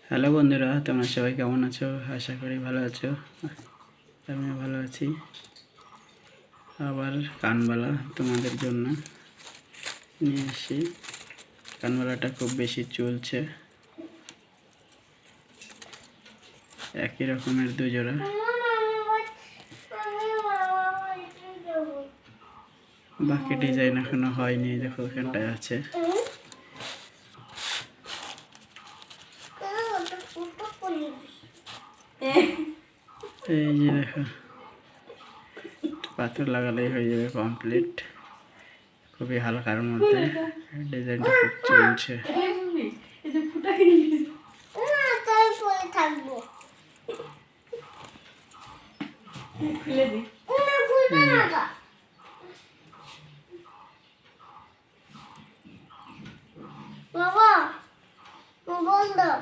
Hello বন্ধুরা, তোমরা সবাই কেমন আছো? আশা করি ভালো আছো। আমিও ভালো আছি। আবার কানবালা তোমাদের জন্য নিয়ে এসেছি। কানবালাটা খুব বেশি চলছে, একই রকমের দুজোড়া। বাকি ডিজাইন এখনো হয়নি, দেখো এখানটায় আছে। এই যে দেখো, পাথর লাগালেই হয়ে যাবে কমপ্লিট। খুবই হালকার মধ্যে ডিজাইনটা খুব চলছে। বাবা বল দাও।